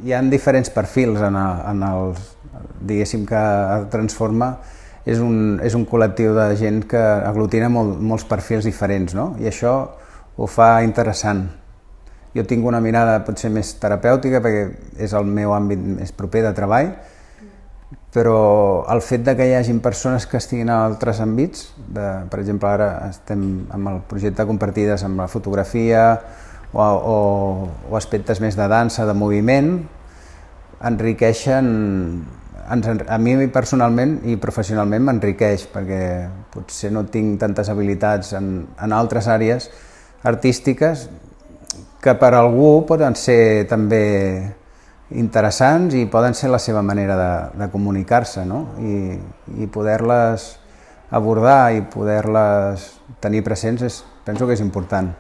Hi ha diferents perfils diguéssim que Transforma és un col·lectiu de gent que aglutina molts perfils diferents, no? I això ho fa interessant. Jo tinc una mirada potser més terapèutica perquè és el meu àmbit més proper de treball, però el fet de que hi hagi persones que estiguin a altres àmbits, per exemple ara estem amb el projecte Compartides amb la fotografia o aspectes més de dansa, de moviment, enriqueixen, a mi personalment i professionalment m'enriqueix, perquè potser no tinc tantes habilitats en altres àrees artístiques que per algú poden ser també interessants i poden ser la seva manera de comunicar-se, no? I poder-les abordar i poder-les tenir presents penso que és important.